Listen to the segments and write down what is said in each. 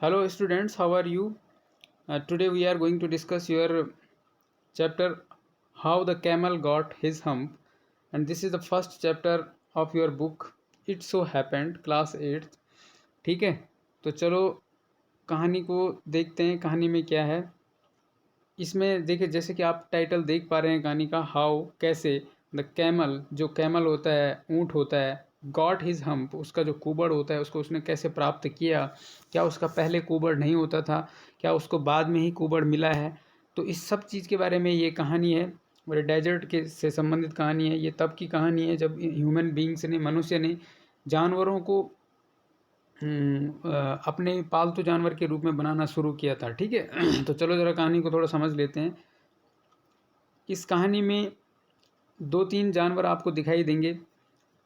Hello students, how are you? Today we are going to discuss your chapter How the Camel Got His Hump, and this is the first chapter of your book It So Happened class 8th. ठीक है, तो चलो कहानी को देखते हैं। कहानी में क्या है इसमें देखिए, जैसे कि आप टाइटल देख पा रहे हैं कहानी का, हाउ कैसे द कैमल, जो कैमल होता है ऊंट होता है, गॉट हिज हम्प, उसका जो कुबड़ होता है उसको उसने कैसे प्राप्त किया। क्या उसका पहले कुबड़ नहीं होता था, क्या उसको बाद में ही कुबड़ मिला है। तो इस सब चीज़ के बारे में ये कहानी है और डेजर्ट के से संबंधित कहानी है। ये तब की कहानी है जब ह्यूमन बींग्स ने, मनुष्य ने जानवरों को अपने पालतू जानवर के रूप में बनाना शुरू किया था। ठीक है तो चलो ज़रा कहानी को थोड़ा समझ लेते हैं। इस कहानी में दो तीन जानवर आपको दिखाई देंगे।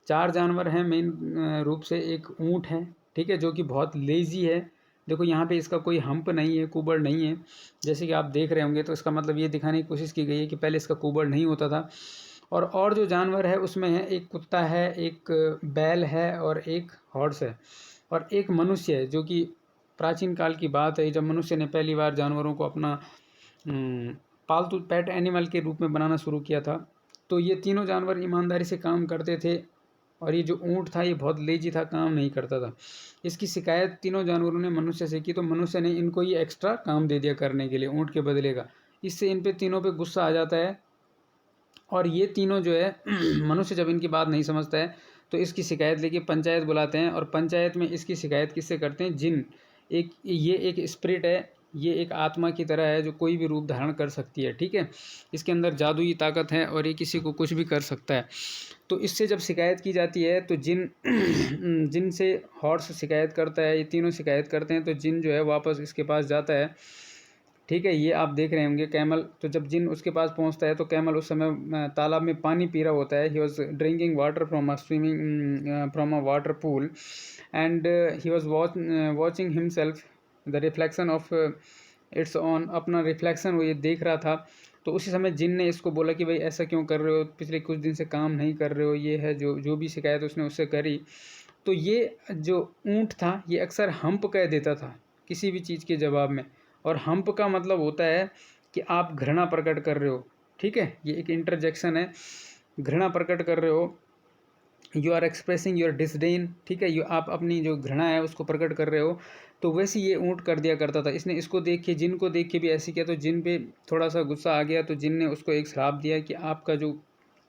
चार जानवर हैं मेन रूप से। एक ऊँट है, ठीक है, जो कि बहुत लेज़ी है। देखो यहाँ पे इसका कोई हम्प नहीं है, कुबड़ नहीं है, जैसे कि आप देख रहे होंगे। तो इसका मतलब ये दिखाने की कोशिश की गई है कि पहले इसका कुबड़ नहीं होता था। और जो जानवर है उसमें है एक कुत्ता है, एक बैल है और एक हॉर्स है और एक मनुष्य है, जो कि प्राचीन काल की बात है जब मनुष्य ने पहली बार जानवरों को अपना पालतू पेट एनिमल के रूप में बनाना शुरू किया था। तो ये तीनों जानवर ईमानदारी से काम करते थे और ये जो ऊँट था ये बहुत लेजी था, काम नहीं करता था। इसकी शिकायत तीनों जानवरों ने मनुष्य से की, तो मनुष्य ने इनको ये एक्स्ट्रा काम दे दिया करने के लिए ऊँट के बदले का। इससे इन पे तीनों पे गुस्सा आ जाता है और ये तीनों जो है मनुष्य जब इनकी बात नहीं समझता है तो इसकी शिकायत लेके पंचायत बुलाते हैं। और पंचायत में इसकी शिकायत किससे करते हैं? जिन। ये एक स्पिरिट है, ये एक आत्मा की तरह है जो कोई भी रूप धारण कर सकती है। ठीक है, इसके अंदर जादुई ताकत है और ये किसी को कुछ भी कर सकता है। तो इससे जब शिकायत की जाती है तो जिन जिन से हॉर्स शिकायत करता है, ये तीनों शिकायत करते हैं, तो जिन जो है वापस इसके पास जाता है। ठीक है, ये आप देख रहे होंगे कैमल। तो जब जिन उसके पास पहुंचता है तो कैमल उस समय तालाब में पानी पी रहा होता है। He was drinking water from a water pool and he was watching himself the reflection of its on. अपना रिफ्लेक्शन वो ये देख रहा था। तो उसी समय जिन ने इसको बोला कि भाई ऐसा क्यों कर रहे हो, पिछले कुछ दिन से काम नहीं कर रहे हो। ये है जो जो भी शिकायत उसने उससे करी। तो ये जो ऊँट था ये अक्सर हम्प कह देता था किसी भी चीज़ के जवाब में। और हम्प का मतलब होता है कि आप घृणा प्रकट कर रहे हो। ठीक है, ये एक इंटरजेक्शन है, घृणा प्रकट कर रहे हो। You are expressing your disdain. ठीक है, यू आप अपनी जो घृणा है उसको प्रकट कर रहे हो। तो वैसे ये ऊँट कर दिया करता था। इसने इसको देख के, जिन को देख के भी ऐसे किया। तो जिन पे थोड़ा सा गुस्सा आ गया तो जिन ने उसको एक श्राप दिया कि आपका जो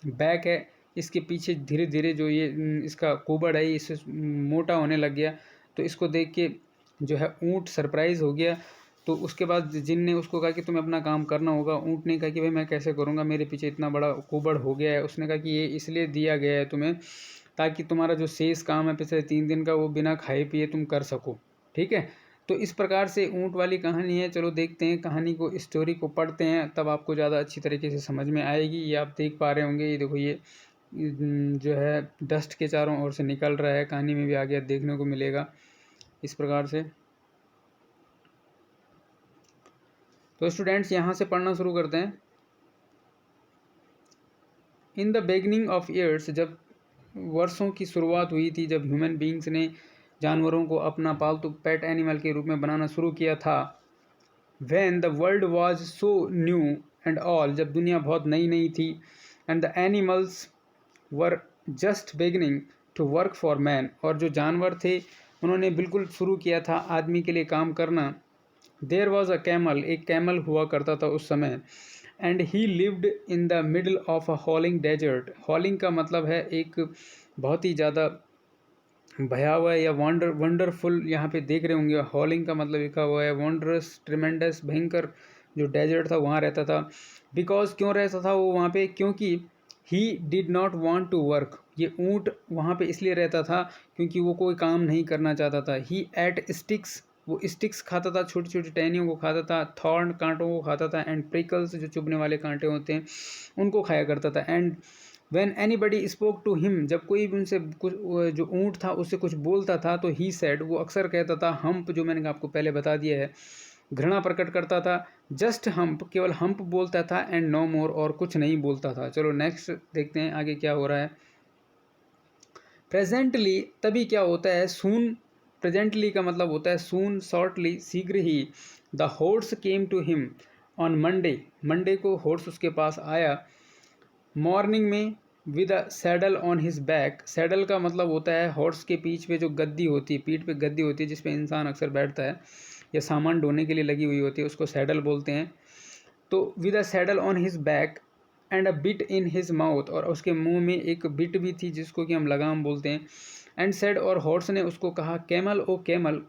बैक है इसके पीछे धीरे धीरे जो ये इसका कुबड़ है इससे मोटा होने लग गया। तो इसको देख के जो है ऊँट सरप्राइज़ हो गया। तो उसके बाद जिन ने उसको कहा कि तुम्हें अपना काम करना होगा। ऊँट ने कहा कि भाई मैं कैसे करूँगा, मेरे पीछे इतना बड़ा कुबड़ हो गया है। उसने कहा कि ये इसलिए दिया गया है तुम्हें ताकि तुम्हारा जो शेष काम है पिछले 3 दिन का वो बिना खाए पिए तुम कर सको। ठीक है, तो इस प्रकार से ऊँट वाली कहानी है। चलो देखते हैं कहानी को, स्टोरी को पढ़ते हैं, तब आपको ज़्यादा अच्छी तरीके से समझ में आएगी। ये आप देख पा रहे होंगे, ये देखो ये जो है डस्ट के चारों ओर से निकल रहा है। कहानी में भी आगे देखने को मिलेगा इस प्रकार से। तो स्टूडेंट्स यहाँ से पढ़ना शुरू करते हैं। In the beginning of years, जब वर्षों की शुरुआत हुई थी, जब ह्यूमन बींग्स ने जानवरों को अपना पालतू पेट एनिमल के रूप में बनाना शुरू किया था। When the world was so new and all, जब दुनिया बहुत नई नई थी। And the animals were just beginning to work for man, और जो जानवर थे उन्होंने बिल्कुल शुरू किया था आदमी के लिए काम करना। देयर वॉज अ कैमल, एक कैमल हुआ करता था उस समय। And he lived in the middle of a howling desert. Howling का मतलब है एक बहुत ही ज़्यादा भयावह या वंडरफुल, यहाँ पे देख रहे होंगे हॉलिंग का मतलब लिखा हुआ है वंडरस, ट्रिमेंडस, भयंकर जो डेजर्ट था वहाँ रहता था। बिकॉज क्यों रहता था वो वहाँ पे? क्योंकि he did not want to work. ये ऊँट वहाँ पे इसलिए रहता था क्योंकि वो कोई काम नहीं करना चाहता था। ही एट स्टिक्स, वो स्टिक्स खाता था, छोटी छोटी टहनियों को खाता था, थॉर्न, कांटों को खाता था, एंड प्रिकल्स, जो चुभने वाले कांटे होते हैं उनको खाया करता था। And when anybody spoke to him, जब कोई भी उनसे कुछ, जो ऊँट था उससे कुछ बोलता था, तो ही सेड, वो अक्सर कहता था हम्प, जो मैंने आपको पहले बता दिया है, घृणा प्रकट करता था। जस्ट हम्प, केवल हम्प बोलता था, एंड नो मोर, और कुछ नहीं बोलता था। चलो नेक्स्ट देखते हैं आगे क्या हो रहा है। प्रेजेंटली, तभी क्या होता है, सून प्रेजेंटली का मतलब होता है सून, शॉर्टली, शीघ्र ही। The horse came to him on Monday, Monday को हॉर्स उसके पास आया। मॉर्निंग में with a saddle on his back, saddle का मतलब होता है हॉर्स के पीठ पे जो गद्दी होती है, पीठ पे गद्दी होती है जिस पे इंसान अक्सर बैठता है या सामान ढोने के लिए लगी हुई होती है, उसको सैडल बोलते हैं। तो with a saddle on his back and a bit in his mouth, और उसके मुंह में एक बिट भी थी जिसको कि हम लगाम बोलते हैं। एंड सेड, और हॉर्स ने उसको कहा, camel O camel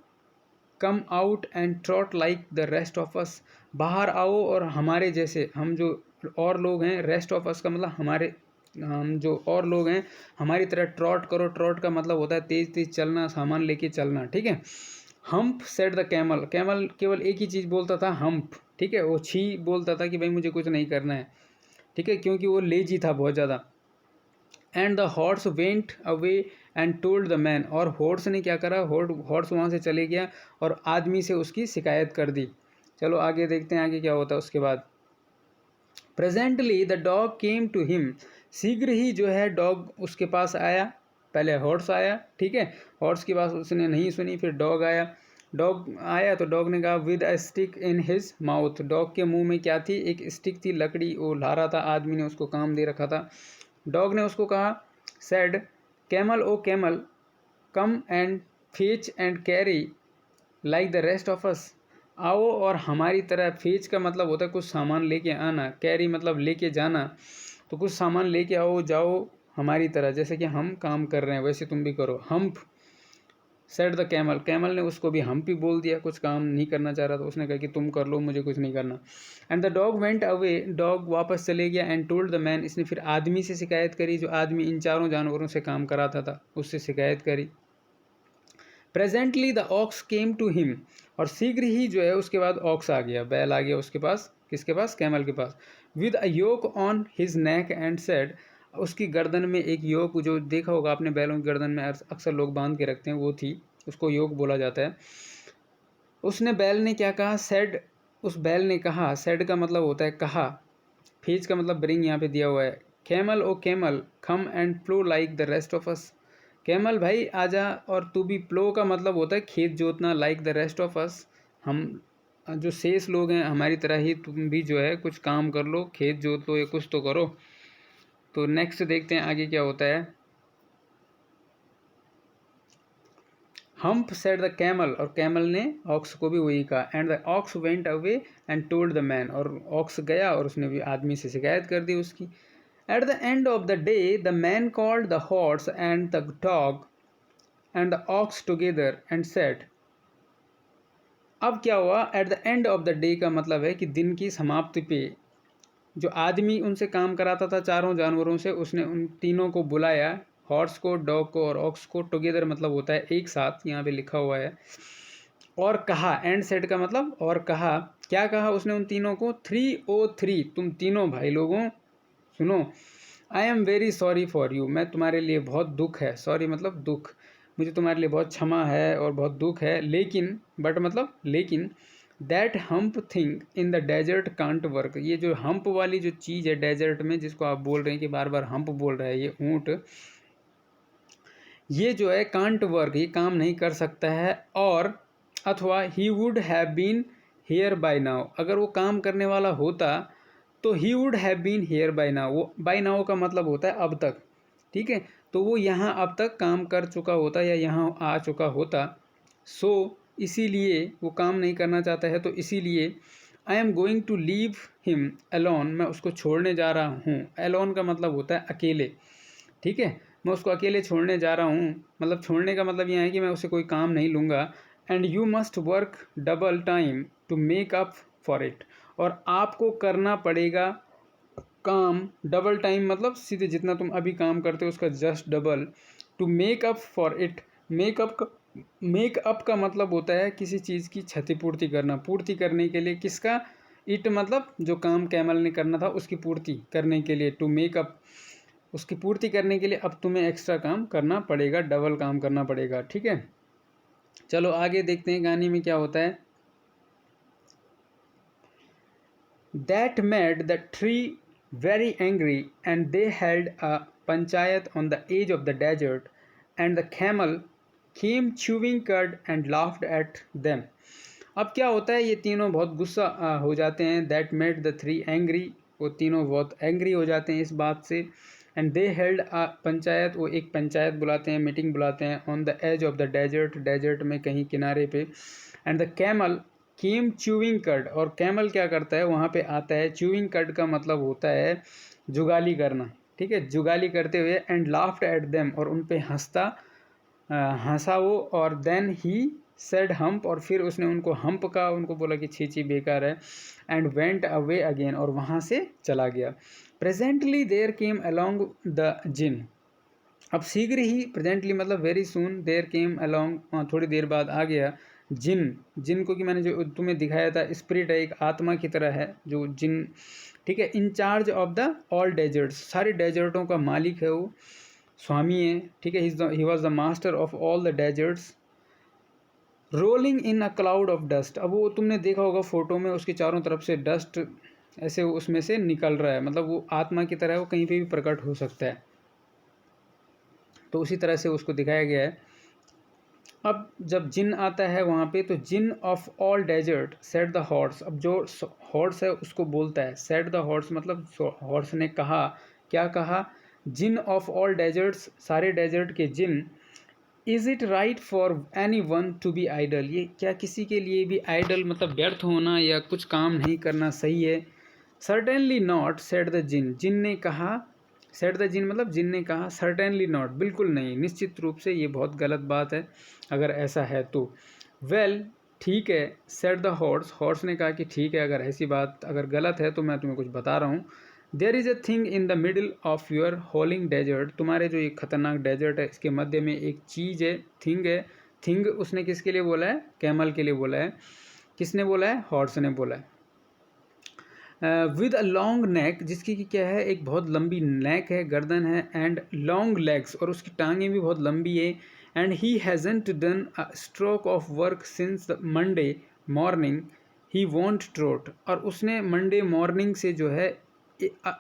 come out and trot like the rest of us, बाहर आओ और हमारे जैसे, हम जो और लोग हैं, रेस्ट ऑफ अस का मतलब हमारे, हम जो और लोग हैं हमारी तरह ट्रॉट करो। ट्रॉट का मतलब होता है तेज तेज चलना, सामान लेके चलना, ठीक है। Hump said the camel, camel केवल एक ही चीज़ बोलता था, हम्प, ठीक है। वो छी बोलता था कि भाई मुझे कुछ नहीं करना है, ठीक है, क्योंकि वो लेजी था बहुत ज़्यादा। And the horse went away and told the man, और हॉर्स ने क्या करा, हॉर्स वहाँ से चले गया और आदमी से उसकी शिकायत कर दी। चलो आगे देखते हैं आगे क्या होता है उसके बाद। Presently the dog came to him, शीघ्र ही जो है डॉग उसके पास आया। पहले हॉर्स आया, ठीक है, हॉर्स की बात उसने नहीं सुनी, फिर डॉग आया। डॉग आया तो डॉग ने कहा with a stick in his mouth, dog के मुंह में क्या थी, एक स्टिक थी, लकड़ी, वो ला रहा था, आदमी ने उसको काम दे रखा था। डॉग ने उसको कहा, said camel O camel come and fetch and carry like the rest of us, आओ और हमारी तरह, फेच का मतलब होता है कुछ सामान लेके आना, कैरी मतलब लेके जाना, तो कुछ सामान लेके आओ, जाओ हमारी तरह, जैसे कि हम काम कर रहे हैं वैसे तुम भी करो। Hump said the camel, camel ने उसको भी हम्प ही बोल दिया, कुछ काम नहीं करना चाह रहा था, उसने कहा कि तुम कर लो, मुझे कुछ नहीं करना। And the dog went away, dog वापस चले गया। एंड टोल्ड द मैन, इसने फिर आदमी से शिकायत करी, जो आदमी इन चारों जानवरों से काम कराता था उससे शिकायत करी। Presently the ox came to him, और शीघ्र ही जो है उसके बाद ऑक्स आ गया, बैल आ गया उसके पास, किसके पास, कैमल के पास। With a yoke on his neck and said, उसकी गर्दन में एक योक, जो देखा होगा आपने बैलों की गर्दन में अक्सर लोग बांध के रखते हैं, वो थी, उसको योक बोला जाता है। उसने, बैल ने क्या कहा, सेड, उस बैल ने कहा, सेड का मतलब होता है कहा, फीज का मतलब ब्रिंग यहाँ पे दिया हुआ है। Camel O camel come and plough like the rest of us, camel भाई आजा और तू भी, प्लो का मतलब होता है खेत जोतना, लाइक द रेस्ट ऑफ अस, हम जो शेष लोग हैं हमारी तरह ही तुम भी जो है कुछ काम कर लो, खेत जोत लो या कुछ तो करो। तो नेक्स्ट देखते हैं आगे क्या होता है। हम्प सेड द कैमल, और कैमल ने ऑक्स को भी वही कहा। And the ox went away and told the man, और ऑक्स गया और उसने भी आदमी से शिकायत कर दी उसकी। At the end of the day the man called the horse and the dog and the ox together and said, अब क्या हुआ, at the end of the day का मतलब है कि दिन की समाप्ति पे, जो आदमी उनसे काम कराता था चारों जानवरों से, उसने उन तीनों को बुलाया, हॉर्स को, डॉग को और ऑक्स को। टुगेदर मतलब होता है एक साथ, यहाँ पे लिखा हुआ है। और कहा, एंड सेड का मतलब और कहा, क्या कहा उसने उन तीनों को, 303, तुम तीनों भाई लोगों सुनो, I am very sorry for you, मैं तुम्हारे लिए बहुत दुख है, सॉरी मतलब दुख, मुझे तुम्हारे लिए बहुत क्षमा है और बहुत दुख है, लेकिन, बट मतलब लेकिन, that hump thing in the desert can't work, ये जो हम्प वाली जो चीज़ है डेजर्ट में, जिसको आप बोल रहे हैं कि बार बार हम्प बोल रहा है ये ऊँट, ये जो है कांट वर्क, ये काम नहीं कर सकता है, और अथवा he would have been here by now, अगर वो काम करने वाला होता तो he would have been here by now, वो बाय नाउ का मतलब होता है अब तक, ठीक है, तो वो यहाँ अब तक काम कर चुका होता या यहाँ आ चुका होता। सो इसीलिए वो काम नहीं करना चाहता है, तो इसीलिए I am going to leave him alone, मैं उसको छोड़ने जा रहा हूँ। अलोन का मतलब होता है अकेले, ठीक है, मैं उसको अकेले छोड़ने जा रहा हूँ, मतलब छोड़ने का मतलब यह है कि मैं उसे कोई काम नहीं लूँगा। And you must work double time to make up for it, और आपको करना पड़ेगा काम डबल टाइम, मतलब सीधे जितना तुम अभी काम करते हो उसका just double, to make up for it, make up का मतलब होता है किसी चीज़ की क्षतिपूर्ति करना, पूर्ति करने के लिए, किसका, इट मतलब जो काम कैमल ने करना था उसकी पूर्ति करने के लिए, टू मेक अप, उसकी पूर्ति करने के लिए अब तुम्हें एक्स्ट्रा काम करना पड़ेगा, डबल काम करना पड़ेगा, ठीक है। चलो आगे देखते हैं कहानी में क्या होता है। That made the three very angry and they held a panchayat on the edge of the desert and the camel came chewing cud and laughed at them. अब क्या होता है, ये तीनों बहुत गुस्सा हो जाते हैं. That made the three angry. वो तीनों बहुत एंग्री हो जाते हैं इस बात से. And they held a panchayat. वो एक पंचायत बुलाते हैं, मीटिंग बुलाते हैं. On the edge of the desert. Desert में कहीं किनारे पे. And the camel came chewing cud. और कैमल क्या करता है, वहाँ पे आता है. च्यूइंग कड का मतलब होता है जुगाली करना, ठीक है, जुगाली करते हुए. And laughed at them. और उन पे हंसा वो. और देन ही सेड हम्प. और फिर उसने उनको हम्प का, उनको बोला कि छी बेकार है. And went away again. और वहाँ से चला गया. Presently there came along the jinn. अब शीघ्र ही, प्रेजेंटली मतलब very soon, there came along थोड़ी देर बाद आ गया. जिन को कि मैंने जो तुम्हें दिखाया था, स्पिरिट है, एक आत्मा की तरह है जो जिन, ठीक है. In charge of the all deserts. सारे डेजर्टों का मालिक है वो, स्वामी है, ठीक है. He was the master of all the deserts. Rolling in a cloud of dust. अब वो तुमने देखा होगा फोटो में, उसके चारों तरफ से डस्ट ऐसे उसमें से निकल रहा है. मतलब वो आत्मा की तरह है, वो कहीं पे भी प्रकट हो सकता है. तो उसी तरह से उसको दिखाया गया है. अब जब जिन आता है वहाँ पे, तो jinn of all desert said the horse. अब जो हॉर्स है उसको बोलता है सेट द हॉर्स, मतलब हॉर्स ने कहा. क्या कहा? जिन ऑफ ऑल डेजर्ट्स, सारे डेजर्ट के jinn. Is it right for any one to be idle. ये क्या किसी के लिए भी आइडल मतलब व्यर्थ होना या कुछ काम नहीं करना सही है? Certainly not said the djinn. जिन ने कहा, सेड द जिन मतलब जिन ने कहा. सर्टेनली नॉट, बिल्कुल नहीं, निश्चित रूप से ये बहुत गलत बात है अगर ऐसा है तो. वेल, ठीक है. Said the horse. हॉर्स ने कहा कि ठीक है, अगर ऐसी बात अगर गलत है तो मैं तुम्हें कुछ बता रहा हूँ. There is a thing in the middle of your howling desert. तुम्हारे जो ये खतरनाक डेजर्ट है, इसके मध्य में एक चीज़ है, थिंग है. थिंग उसने किसके लिए बोला है? कैमल के लिए बोला है. किसने बोला है? हॉर्स ने बोला है. विद अ लॉन्ग नेक, जिसकी कि क्या है, एक बहुत लंबी नेक है, गर्दन है. एंड लॉन्ग लेग्स, और उसकी टांगें भी बहुत लंबी है. And he hasn't done a stroke of work since the Monday morning he won't trot. और उसने मंडे मॉर्निंग से जो है,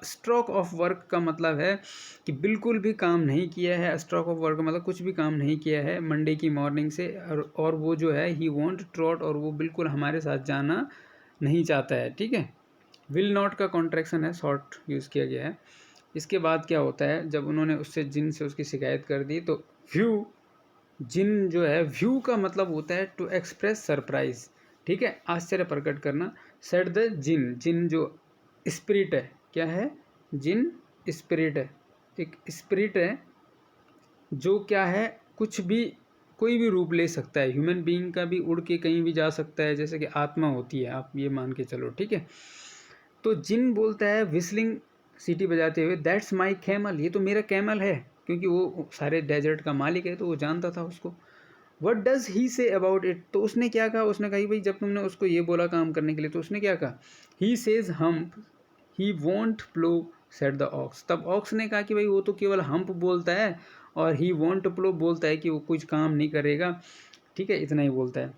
स्ट्रोक ऑफ वर्क का मतलब है कि बिल्कुल भी काम नहीं किया है. स्ट्रोक ऑफ वर्क मतलब कुछ भी काम नहीं किया है मंडे की मॉर्निंग से. और वो जो है ही वॉन्ट ट्रोट, और वो बिल्कुल हमारे साथ जाना नहीं चाहता है, ठीक है. विल नॉट का कॉन्ट्रैक्शन है, शॉर्ट यूज़ किया गया है. इसके बाद क्या होता है, जब उन्होंने उससे जिन से उसकी शिकायत कर दी, तो व्यू, जिन जो है, व्यू का मतलब होता है टू एक्सप्रेस सरप्राइज, ठीक है, आश्चर्य प्रकट करना. Said the djinn. जिन जो स्पिरिट है, क्या है? जिन स्पिरिट है, एक स्पिरिट है जो क्या है, कुछ भी, कोई भी रूप ले सकता है. ह्यूमन बीइंग का भी उड़ के कहीं भी जा सकता है, जैसे कि आत्मा होती है, आप ये मान के चलो, ठीक है. तो जिन बोलता है विस्लिंग, सीटी बजाते हुए, दैट्स माई कैमल. ये तो मेरा कैमल है, क्योंकि वो सारे डेजर्ट का मालिक है, तो वो जानता था उसको. What does he say about it. तो उसने क्या कहा? उसने कहा भाई, जब तुमने उसको ये बोला काम करने के लिए, तो उसने क्या कहा? He says hump he won't plough said the ox. तब ऑक्स ने कहा कि भाई वो तो केवल हम्प बोलता है, और ही वॉन्ट प्लो बोलता है कि वो कुछ काम नहीं करेगा, ठीक है, इतना ही बोलता है.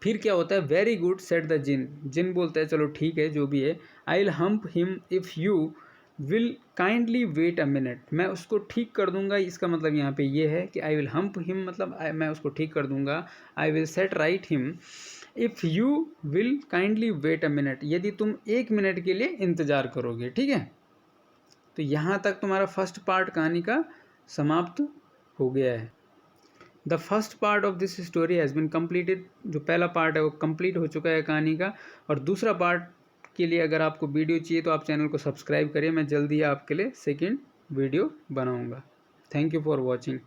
फिर क्या होता है? Very good said the djinn. जिन बोलता है चलो ठीक है, जो भी है. I will hump him if you will kindly wait a minute. मैं उसको ठीक कर दूंगा. इसका मतलब यहाँ पे ये है कि आई विल हम्प हिम मतलब मैं उसको ठीक कर दूंगा. I will set right him if you will kindly wait a minute. यदि तुम 1 मिनट के लिए इंतज़ार करोगे, ठीक है. तो यहाँ तक तुम्हारा फर्स्ट पार्ट कहानी का समाप्त हो गया है. The first part of this story has been completed. जो पहला पार्ट है वो कंप्लीट हो चुका है कहानी का. और दूसरा पार्ट के लिए अगर आपको वीडियो चाहिए तो आप चैनल को सब्सक्राइब करिए. मैं जल्दी ही आपके लिए सेकंड वीडियो बनाऊंगा. Thank you for watching.